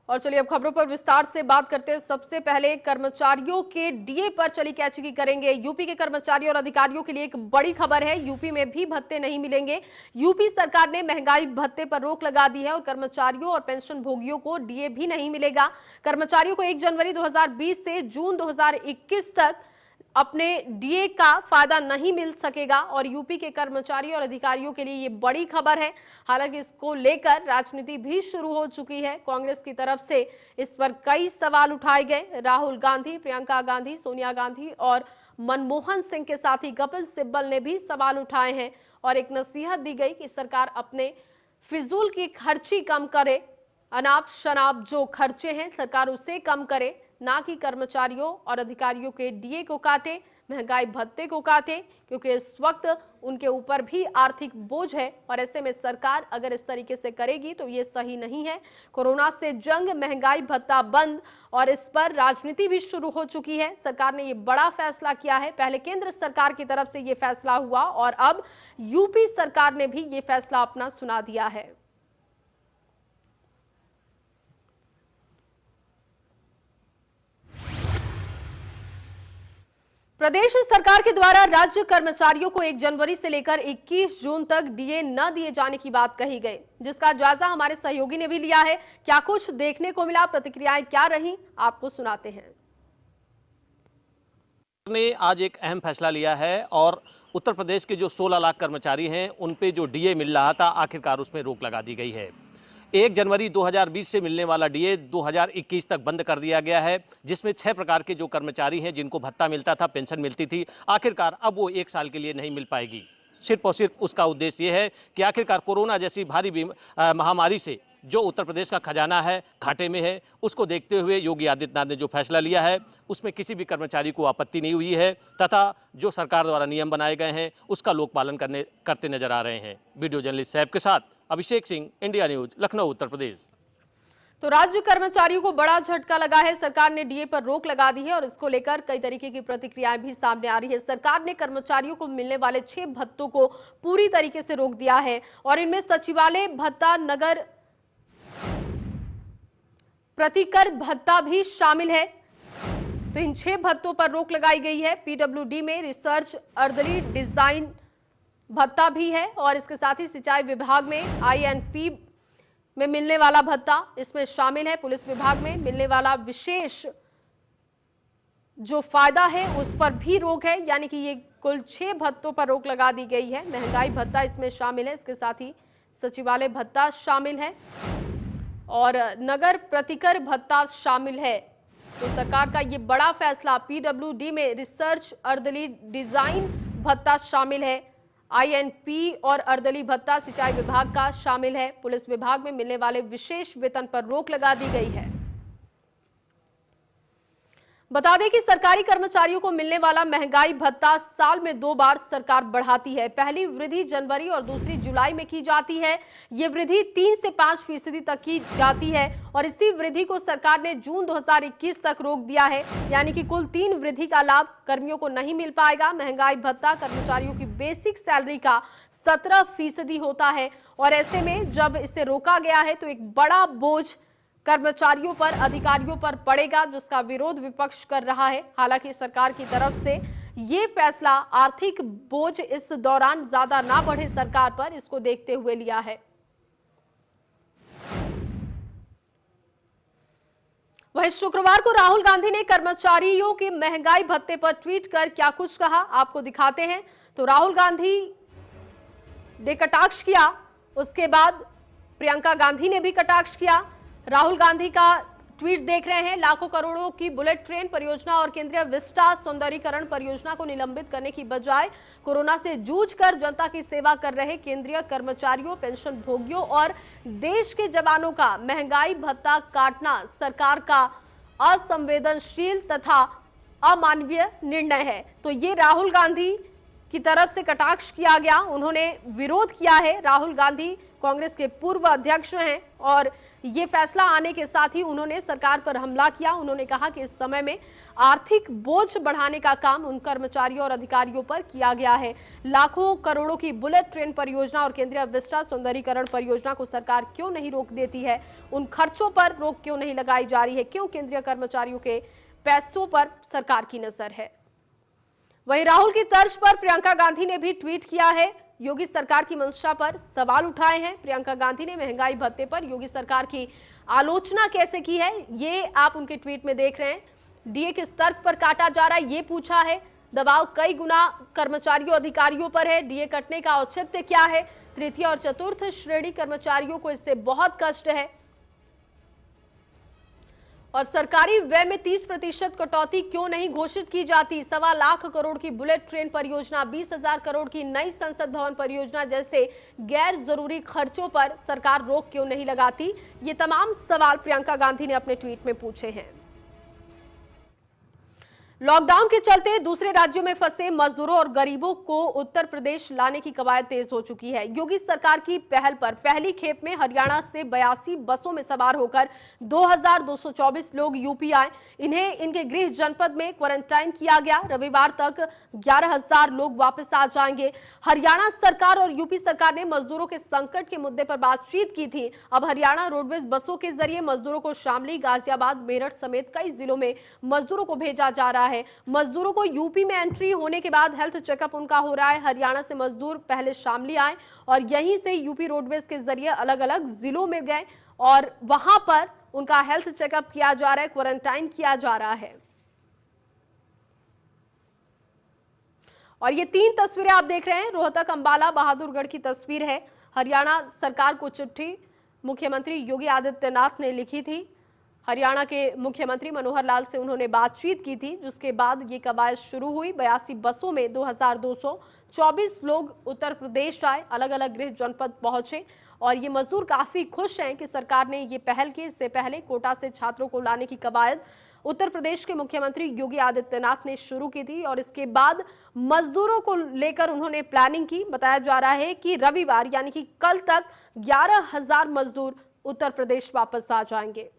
और चलिए अब खबरों पर विस्तार से बात करते हैं। सबसे पहले कर्मचारियों के डीए पर चली कैचुकी करेंगे। यूपी के कर्मचारियों और अधिकारियों के लिए एक बड़ी खबर है। यूपी में भी भत्ते नहीं मिलेंगे। यूपी सरकार ने महंगाई भत्ते पर रोक लगा दी है और कर्मचारियों और पेंशन भोगियों को डीए भी नहीं मिलेगा। कर्मचारियों को 1 जनवरी 2020 से जून 2021 तक अपने डीए का फायदा नहीं मिल सकेगा और यूपी के कर्मचारियों और अधिकारियों के लिए ये बड़ी खबर है। हालांकि इसको लेकर राजनीति भी शुरू हो चुकी है। कांग्रेस की तरफ से इस पर कई सवाल उठाए गए। राहुल गांधी, प्रियंका गांधी, सोनिया गांधी और मनमोहन सिंह के साथ ही कपिल सिब्बल ने भी सवाल उठाए हैं और एक नसीहत दी गई कि सरकार अपने फिजूल की खर्ची कम करे। अनाप शनाप जो खर्चे हैं सरकार उसे कम करे, ना कि कर्मचारियों और अधिकारियों के डीए को काटे, महंगाई भत्ते को काटे, क्योंकि इस वक्त उनके ऊपर भी आर्थिक बोझ है और ऐसे में सरकार अगर इस तरीके से करेगी तो ये सही नहीं है। कोरोना से जंग, महंगाई भत्ता बंद और इस पर राजनीति भी शुरू हो चुकी है। सरकार ने ये बड़ा फैसला किया है। पहले केंद्र सरकार की तरफ से ये फैसला हुआ और अब यूपी सरकार ने भी ये फैसला अपना सुना दिया है। प्रदेश सरकार के द्वारा राज्य कर्मचारियों को 1 जनवरी से लेकर 21 जून तक डीए न दिए जाने की बात कही गई, जिसका जायजा हमारे सहयोगी ने भी लिया है। क्या कुछ देखने को मिला, प्रतिक्रियाएं क्या रही, आपको सुनाते हैं। ने आज एक अहम फैसला लिया है और उत्तर प्रदेश के जो 16 लाख कर्मचारी हैं उन पे जो डीए मिल रहा था आखिरकार उसमें रोक लगा दी गई है। 1 जनवरी 2020 से मिलने वाला डीए 2021 तक बंद कर दिया गया है, जिसमें 6 प्रकार के जो कर्मचारी हैं जिनको भत्ता मिलता था, पेंशन मिलती थी, आखिरकार अब वो 1 साल के लिए नहीं मिल पाएगी। सिर्फ और सिर्फ उसका उद्देश्य ये है कि आखिरकार कोरोना जैसी भारी महामारी से जो उत्तर प्रदेश का खजाना है घाटे में है, उसको देखते हुए योगी आदित्यनाथ ने जो फैसला लिया है उसमें किसी भी कर्मचारी को आपत्ति नहीं हुई है तथा जो सरकार द्वारा नियम बनाए गए हैं उसका लोग पालन करते नजर आ रहे हैं। वीडियो जर्नलिस्ट साहब के साथ अभिषेक सिंह, इंडिया न्यूज, लखनऊ, उत्तर प्रदेश। तो राज्य कर्मचारियों को बड़ा झटका लगा है। सरकार ने डीए पर रोक लगा दी है और इसको लेकर कई तरीके की प्रतिक्रियाएं भी सामने आ रही है। सरकार ने कर्मचारियों को मिलने वाले 6 भत्तों को पूरी तरीके से रोक दिया है और इनमें सचिवालय भत्ता, नगर प्रतिकर भत्ता भी शामिल है। तो इन 6 भत्तों पर रोक लगाई गई है। पीडब्ल्यूडी में रिसर्च, अर्दली डिजाइन भत्ता भी है और इसके साथ ही सिंचाई विभाग में आईएनपी में मिलने वाला भत्ता इसमें शामिल है। पुलिस विभाग में मिलने वाला विशेष जो फायदा है उस पर भी रोक है, यानी कि ये कुल 6 भत्तों पर रोक लगा दी गई है। महंगाई भत्ता इसमें शामिल है, इसके साथ ही सचिवालय भत्ता शामिल है और नगर प्रतिकर भत्ता शामिल है। तो सरकार का ये बड़ा फैसला, पीडब्ल्यूडी में रिसर्च, अर्दली डिजाइन भत्ता शामिल है, आईएनपी और अर्दली भत्ता सिंचाई विभाग का शामिल है। पुलिस विभाग में मिलने वाले विशेष वेतन पर रोक लगा दी गई है। बता दें कि सरकारी कर्मचारियों को मिलने वाला महंगाई भत्ता साल में 2 बार सरकार बढ़ाती है। पहली वृद्धि जनवरी और दूसरी जुलाई में की जाती है। ये वृद्धि 3 से 5% तक की जाती है और इसी वृद्धि को सरकार ने जून 2021 तक रोक दिया है, यानी कि कुल 3 वृद्धि का लाभ कर्मियों को नहीं मिल पाएगा। महंगाई भत्ता कर्मचारियों की बेसिक सैलरी का 17% होता है और ऐसे में जब इसे रोका गया है तो एक बड़ा बोझ कर्मचारियों पर, अधिकारियों पर पड़ेगा, जिसका विरोध विपक्ष कर रहा है। हालांकि सरकार की तरफ से ये फैसला आर्थिक बोझ इस दौरान ज्यादा ना बढ़े सरकार पर, इसको देखते हुए लिया है। वहीं शुक्रवार को राहुल गांधी ने कर्मचारियों के महंगाई भत्ते पर ट्वीट कर क्या कुछ कहा, आपको दिखाते हैं। तो राहुल गांधी ने कटाक्ष किया, उसके बाद प्रियंका गांधी ने भी कटाक्ष किया। राहुल गांधी का ट्वीट देख रहे हैं। लाखों करोड़ों की बुलेट ट्रेन परियोजना और केंद्रीय विस्टा सौंदर्यीकरण परियोजना को निलंबित करने की बजाय कोरोना से जूझकर जनता की सेवा कर रहे केंद्रीय कर्मचारियों, पेंशन भोगियों और देश के जवानों का महंगाई भत्ता काटना सरकार का असंवेदनशील तथा अमानवीय निर्णय है। तो ये राहुल गांधी की तरफ से कटाक्ष किया गया, उन्होंने विरोध किया है। राहुल गांधी कांग्रेस के पूर्व अध्यक्ष हैं और ये फैसला आने के साथ ही उन्होंने सरकार पर हमला किया। उन्होंने कहा कि इस समय में आर्थिक बोझ बढ़ाने का काम उन कर्मचारियों और अधिकारियों पर किया गया है। लाखों करोड़ों की बुलेट ट्रेन परियोजना और केंद्रीय विस्टा सुंदरीकरण परियोजना को सरकार क्यों नहीं रोक देती है? उन खर्चों पर रोक क्यों नहीं लगाई जा रही है? क्यों केंद्रीय कर्मचारियों के पैसों पर सरकार की नजर है? वहीं राहुल की तर्ज पर प्रियंका गांधी ने भी ट्वीट किया है। योगी सरकार की मंशा पर सवाल उठाए हैं। प्रियंका गांधी ने महंगाई भत्ते पर योगी सरकार की आलोचना कैसे की है, ये आप उनके ट्वीट में देख रहे हैं। डीए किस तर्क पर काटा जा रहा है, ये पूछा है। दबाव कई गुना कर्मचारियों अधिकारियों पर है। डीए कटने का औचित्य क्या है? तृतीय और चतुर्थ श्रेणी कर्मचारियों को इससे बहुत कष्ट है और सरकारी व्यय में 30% कटौती क्यों नहीं घोषित की जाती? 1.25 लाख करोड़ की बुलेट ट्रेन परियोजना, 20,000 करोड़ की नई संसद भवन परियोजना जैसे गैर जरूरी खर्चों पर सरकार रोक क्यों नहीं लगाती? ये तमाम सवाल प्रियंका गांधी ने अपने ट्वीट में पूछे हैं। लॉकडाउन के चलते दूसरे राज्यों में फंसे मजदूरों और गरीबों को उत्तर प्रदेश लाने की कवायद तेज हो चुकी है। योगी सरकार की पहल पर पहली खेप में हरियाणा से 82 बसों में सवार होकर 2224 लोग यूपी आए। इन्हें इनके गृह जनपद में क्वारंटाइन किया गया। रविवार तक 11,000 लोग वापस आ जाएंगे। हरियाणा सरकार और यूपी सरकार ने मजदूरों के संकट के मुद्दे पर बातचीत की थी। अब हरियाणा रोडवेज बसों के जरिए मजदूरों को शामली, गाजियाबाद, मेरठ समेत कई जिलों में मजदूरों को भेजा जा रहा है। मजदूरों को यूपी में एंट्री होने के बाद हेल्थ चेकअप उनका हो रहा है। हरियाणा से मजदूर पहले शामली आए और यहीं से यूपी रोडवेज के जरिए अलग अलग जिलों में गए और वहां पर उनका हेल्थ चेकअप किया जा रहा है, क्वारंटाइन किया जा रहा है। और ये 3 तस्वीरें आप देख रहे हैं, रोहतक, अंबाला, बहादुरगढ़ की तस्वीर है। हरियाणा सरकार को चिट्ठी मुख्यमंत्री योगी आदित्यनाथ ने लिखी थी। हरियाणा के मुख्यमंत्री मनोहर लाल से उन्होंने बातचीत की थी, जिसके बाद ये कवायद शुरू हुई। 82 बसों में 2224 लोग उत्तर प्रदेश आए, अलग अलग गृह जनपद पहुंचे और ये मजदूर काफी खुश हैं कि सरकार ने ये पहल की। इससे पहले कोटा से छात्रों को लाने की कवायद उत्तर प्रदेश के मुख्यमंत्री योगी आदित्यनाथ ने शुरू की थी और इसके बाद मजदूरों को लेकर उन्होंने प्लानिंग की। बताया जा रहा है कि रविवार यानी कि कल तक 11,000 मजदूर उत्तर प्रदेश वापस आ जाएंगे।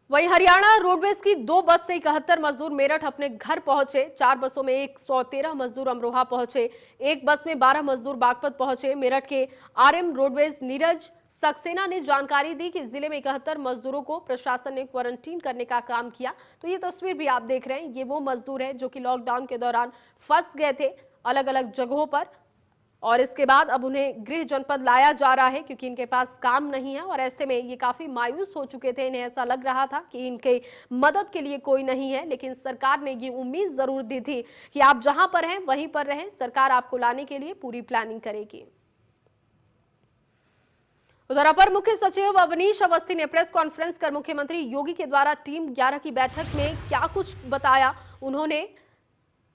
वहीं हरियाणा रोडवेज की 2 बस से 71 मजदूर मेरठ अपने घर पहुंचे। 4 बसों में 113 मजदूर अमरोहा पहुंचे। 1 बस में 12 मजदूर बागपत पहुंचे। मेरठ के आरएम रोडवेज नीरज सक्सेना ने जानकारी दी कि जिले में 71 मजदूरों को प्रशासन ने क्वारंटीन करने का काम किया। तो ये तस्वीर भी आप देख रहे हैं, ये वो मजदूर हैं जो कि लॉकडाउन के दौरान फंस गए थे अलग अलग जगहों पर और इसके बाद अब उन्हें गृह जनपद लाया जा रहा है क्योंकि इनके पास काम नहीं है और ऐसे में ये काफी मायूस हो चुके थे। इन्हें ऐसा लग रहा था कि इनके मदद के लिए कोई नहीं है, लेकिन सरकार ने ये उम्मीद जरूर दी थी कि आप जहां पर हैं वहीं पर रहें, सरकार आपको लाने के लिए पूरी प्लानिंग करेगी। उधर अपर मुख्य सचिव अवनीश अवस्थी ने प्रेस कॉन्फ्रेंस कर मुख्यमंत्री योगी के द्वारा टीम 11 की बैठक में क्या कुछ बताया। उन्होंने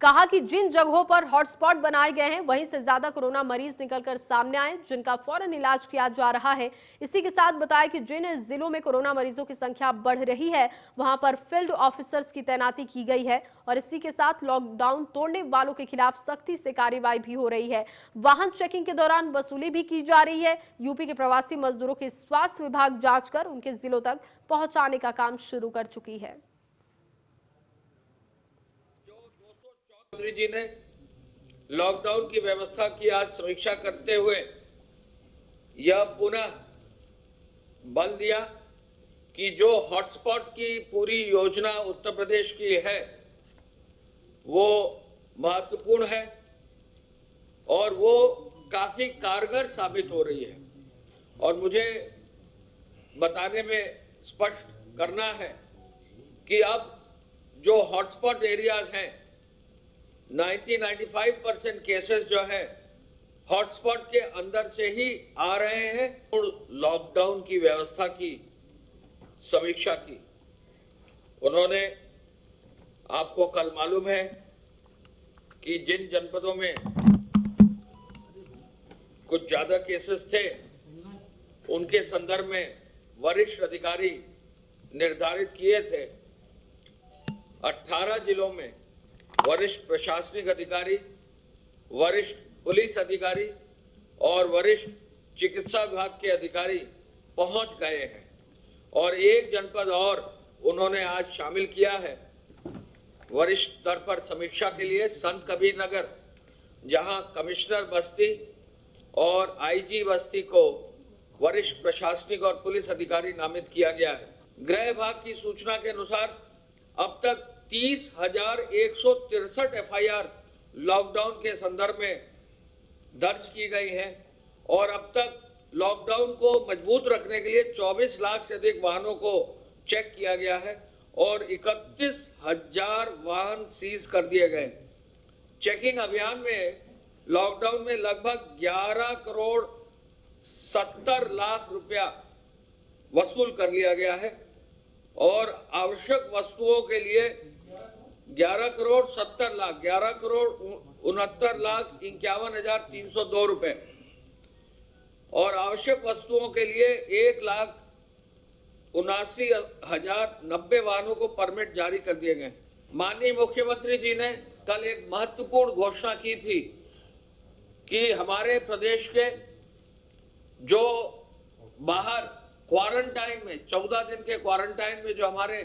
कहा कि जिन जगहों पर हॉटस्पॉट बनाए गए हैं वहीं से ज्यादा कोरोना मरीज निकलकर सामने आए, जिनका फौरन इलाज किया जा रहा है। इसी के साथ बताया कि जिन जिलों में कोरोना मरीजों की संख्या बढ़ रही है वहां पर फील्ड ऑफिसर्स की तैनाती की गई है और इसी के साथ लॉकडाउन तोड़ने वालों के खिलाफ सख्ती से कार्रवाई भी हो रही है। वाहन चेकिंग के दौरान वसूली भी की जा रही है। यूपी के प्रवासी मजदूरों की स्वास्थ्य विभाग जांच कर उनके जिलों तक पहुंचाने का काम शुरू कर चुकी है। मुख्यमंत्री जी ने लॉकडाउन की व्यवस्था की आज समीक्षा करते हुए यह पुनः बल दिया कि जो हॉटस्पॉट की पूरी योजना उत्तर प्रदेश की है वो महत्वपूर्ण है और वो काफी कारगर साबित हो रही है और मुझे बताने में स्पष्ट करना है कि अब जो हॉटस्पॉट एरियाज हैं 90-95% केसेस जो है हॉटस्पॉट के अंदर से ही आ रहे हैं। लॉकडाउन की व्यवस्था की समीक्षा की उन्होंने, आपको कल मालूम है कि जिन जनपदों में कुछ ज्यादा केसेस थे उनके संदर्भ में वरिष्ठ अधिकारी निर्धारित किए थे। 18 जिलों में वरिष्ठ प्रशासनिक अधिकारी, वरिष्ठ पुलिस अधिकारी और वरिष्ठ चिकित्सा विभाग के अधिकारी पहुंच गए हैं और एक जनपद और उन्होंने आज शामिल किया है वरिष्ठ स्तर पर समीक्षा के लिए, संत कबीर नगर, जहां कमिश्नर बस्ती और आईजी बस्ती को वरिष्ठ प्रशासनिक और पुलिस अधिकारी नामित किया गया है। गृह विभाग की सूचना के अनुसार अब तक 30,163 एफआईआर लॉकडाउन के संदर्भ में दर्ज की गई है और अब तक लॉकडाउन को मजबूत रखने के लिए 24 लाख से अधिक वाहनों को चेक किया गया है और 31,000 वाहन सीज कर दिए गए। चेकिंग अभियान में लॉकडाउन में लगभग 11 करोड़ 70 लाख रुपया वसूल कर लिया गया है और आवश्यक वस्तुओं के लिए 11 करोड़ 69,59,51,302 रुपए और आवश्यक वस्तुओं के लिए 1,79,090 वाहनों को परमिट जारी कर दिए गए। माननीय मुख्यमंत्री जी ने कल एक महत्वपूर्ण घोषणा की थी कि हमारे प्रदेश के जो बाहर क्वारंटाइन में 14 दिन के क्वारंटाइन में जो हमारे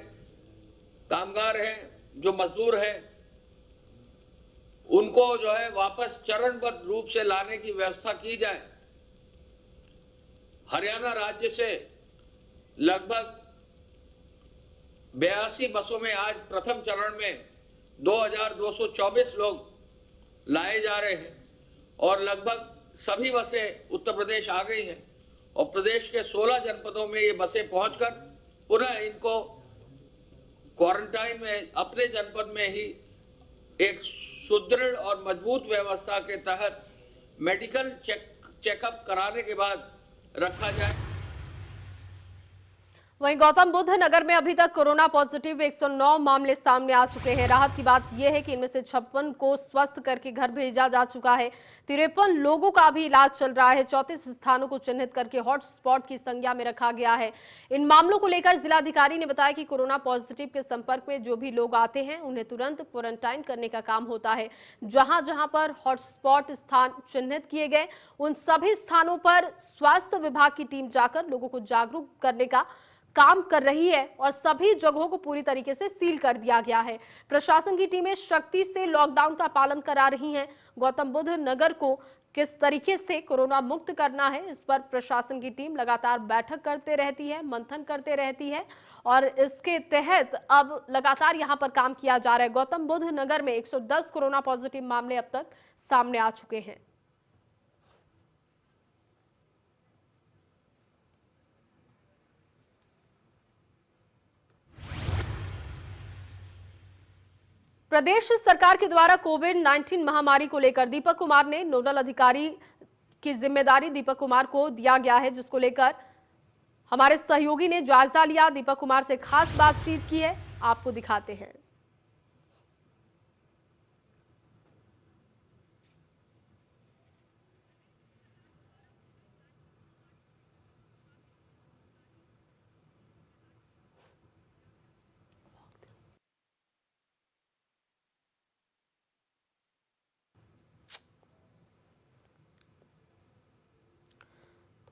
कामगार हैं, जो मजदूर हैं, उनको जो है वापस चरणबद्ध रूप से लाने की व्यवस्था की जाए। हरियाणा राज्य से लगभग 82 बसों में आज प्रथम चरण में 2,224 लोग लाए जा रहे हैं और लगभग सभी बसें उत्तर प्रदेश आ गई हैं और प्रदेश के 16 जनपदों में ये बसें पहुंचकर पुनः इनको क्वारंटाइन में अपने जनपद में ही एक सुदृढ़ और मजबूत व्यवस्था के तहत मेडिकल चेकअप कराने के बाद रखा जाए। वहीं गौतम बुद्ध नगर में अभी तक कोरोना पॉजिटिव 109 मामले सामने आ चुके हैं। राहत की बात यह है कि इनमें से 56 को स्वस्थ करके घर भेजा जा चुका है। 53 लोगों का भी इलाज चल रहा है। 34 स्थानों को चिन्हित करके हॉटस्पॉट की संज्ञा में रखा गया है। इन मामलों को लेकर जिलाधिकारी ने बताया कि कोरोना पॉजिटिव के संपर्क में जो भी लोग आते हैं उन्हें तुरंत क्वारंटाइन करने का काम होता है। जहां जहां पर हॉटस्पॉट स्थान चिन्हित किए गए उन सभी स्थानों पर स्वास्थ्य विभाग की टीम जाकर लोगों को जागरूक करने का काम कर रही है और सभी जगहों को पूरी तरीके से सील कर दिया गया है। प्रशासन की टीमें सख्ती से लॉकडाउन का पालन करा रही हैं। गौतम बुद्ध नगर को किस तरीके से कोरोना मुक्त करना है, इस पर प्रशासन की टीम लगातार बैठक करते रहती है, मंथन करते रहती है और इसके तहत अब लगातार यहां पर काम किया जा रहा है। गौतम बुद्ध नगर में 110 कोरोना पॉजिटिव मामले अब तक सामने आ चुके हैं। प्रदेश सरकार के द्वारा कोविड-19 महामारी को लेकर दीपक कुमार ने नोडल अधिकारी की जिम्मेदारी दीपक कुमार को दिया गया है, जिसको लेकर हमारे सहयोगी ने जायजा लिया। दीपक कुमार से खास बातचीत की है, आपको दिखाते हैं।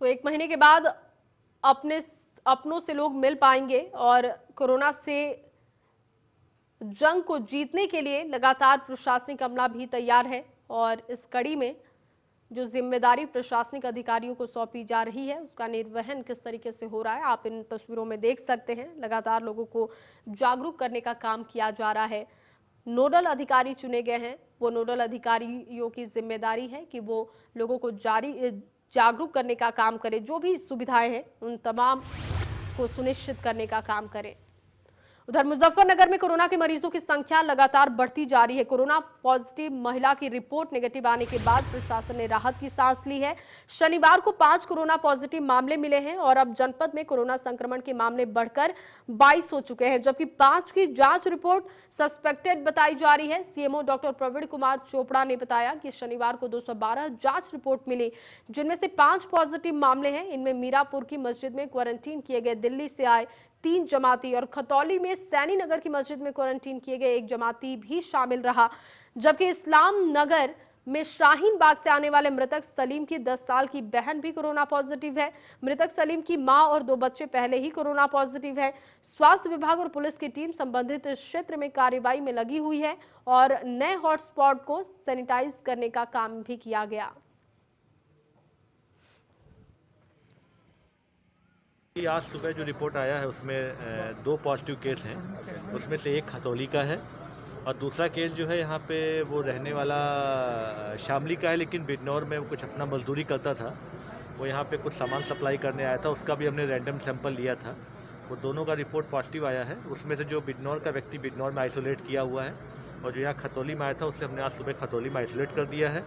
तो 1 महीने के बाद अपनों से लोग मिल पाएंगे और कोरोना से जंग को जीतने के लिए लगातार प्रशासनिक अमला भी तैयार है और इस कड़ी में जो जिम्मेदारी प्रशासनिक अधिकारियों को सौंपी जा रही है उसका निर्वहन किस तरीके से हो रहा है आप इन तस्वीरों में देख सकते हैं। लगातार लोगों को जागरूक करने का काम किया जा रहा है। नोडल अधिकारी चुने गए हैं, वो नोडल अधिकारियों की जिम्मेदारी है कि वो लोगों को जागरूक करने का काम करें, जो भी सुविधाएं हैं उन तमाम को सुनिश्चित करने का काम करें। उधर मुजफ्फरनगर में कोरोना के मरीजों की संख्या लगातार बढ़ती जा रही है। कोरोना पॉजिटिव महिला की रिपोर्ट नेगेटिव आने के बाद प्रशासन ने राहत की सांस ली है। शनिवार को 5 कोरोना पॉजिटिव मामले मिले हैं और अब जनपद में कोरोना संक्रमण के मामले बढ़कर 22 हो चुके हैं, जबकि 5 की जांच रिपोर्ट सस्पेक्टेड बताई जा रही है। सीएमओ डॉक्टर प्रवीण कुमार चोपड़ा ने बताया कि शनिवार को 212 जांच रिपोर्ट मिली, जिनमें से 5 पॉजिटिव मामले हैं। इनमें मीरापुर की मस्जिद में क्वारंटीन किए गए दिल्ली से आए 3 जमाती और खतौली में सैनी नगर की मस्जिद में क्वारंटीन किए गए 1 जमाती भी शामिल रहा, जबकि इस्लाम नगर में शाहीन बाग से आने वाले मृतक सलीम की 10 साल की बहन भी कोरोना पॉजिटिव है। मृतक सलीम की मां और 2 बच्चे पहले ही कोरोना पॉजिटिव है। स्वास्थ्य विभाग और पुलिस की टीम संबंधित क्षेत्र में कार्रवाई में लगी हुई है और नए हॉटस्पॉट को सैनिटाइज करने का काम भी किया गया। आज सुबह जो रिपोर्ट आया है उसमें 2 पॉजिटिव केस हैं। उसमें से एक खतौली का है और दूसरा केस जो है यहाँ पे वो रहने वाला शामली का है, लेकिन बिजनौर में वो कुछ अपना मजदूरी करता था। वो यहाँ पे कुछ सामान सप्लाई करने आया था, उसका भी हमने रैंडम सैंपल लिया था। वो दोनों का रिपोर्ट पॉजिटिव आया है। उसमें से जो बिजनौर का व्यक्ति बिजनौर में आइसोलेट किया हुआ है और जो यहाँ खतौली में आया था उससे हमने आज सुबह खतौली में आइसोलेट कर दिया है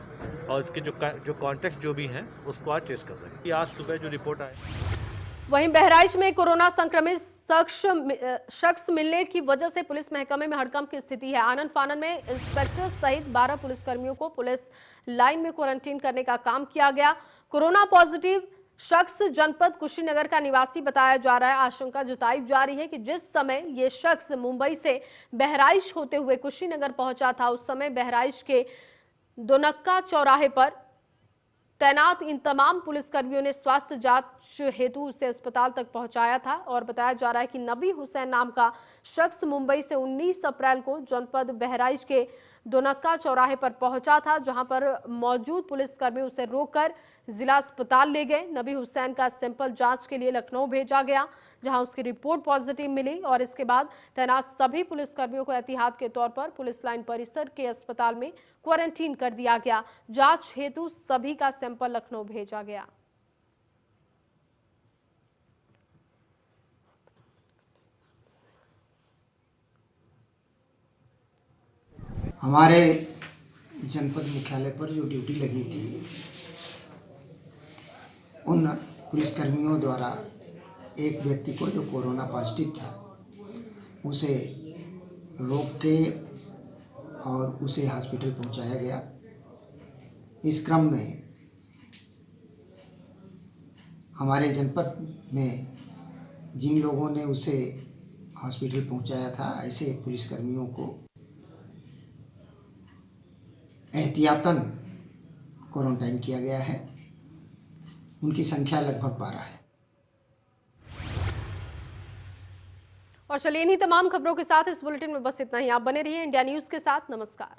और उसके जो कॉन्टैक्ट जो भी हैं उसको आज टेस्ट कर रहे हैं। आज सुबह जो रिपोर्ट आया। वहीं बहराइच में कोरोना संक्रमित शख्स मिलने की वजह से पुलिस महकमे में हड़कंप की स्थिति है। आनन फानन में इंस्पेक्टर सहित 12 पुलिसकर्मियों को पुलिस लाइन में क्वारंटीन करने का काम किया गया। कोरोना पॉजिटिव शख्स जनपद कुशीनगर का निवासी बताया जा रहा है। आशंका जताई जा रही है कि जिस समय ये शख्स मुंबई से बहराइच होते हुए कुशीनगर पहुंचा था, उस समय बहराइच के दोनक्का चौराहे पर तैनात इन तमाम पुलिसकर्मियों ने स्वास्थ्य जांच हेतु उसे अस्पताल तक पहुंचाया था और बताया जा रहा है कि नबी हुसैन नाम का शख्स मुंबई से 19 अप्रैल को जनपद बहराइच के दोनक्का चौराहे पर पहुंचा था, जहां पर मौजूद पुलिसकर्मी उसे रोककर जिला अस्पताल ले गए। नबी हुसैन का सैंपल जांच के लिए लखनऊ भेजा गया, जहां उसकी रिपोर्ट पॉजिटिव मिली और इसके बाद तैनात सभी पुलिसकर्मियों को एहतियात के तौर पर पुलिस लाइन परिसर के अस्पताल में क्वारंटीन कर दिया गया। जांच हेतु सभी का सैंपल लखनऊ भेजा गया। हमारे जनपद मुख्यालय पर जो ड्यूटी लगी थी, उन पुलिसकर्मियों द्वारा एक व्यक्ति को जो कोरोना पॉजिटिव था उसे रोक के और उसे हॉस्पिटल पहुंचाया गया। इस क्रम में हमारे जनपद में जिन लोगों ने उसे हॉस्पिटल पहुंचाया था, ऐसे पुलिसकर्मियों को एहतियातन क्वारंटाइन किया गया है। उनकी संख्या लगभग 12 है। और चलिए इन्हीं तमाम खबरों के साथ इस बुलेटिन में बस इतना ही। आप बने रहिए इंडिया न्यूज के साथ। नमस्कार।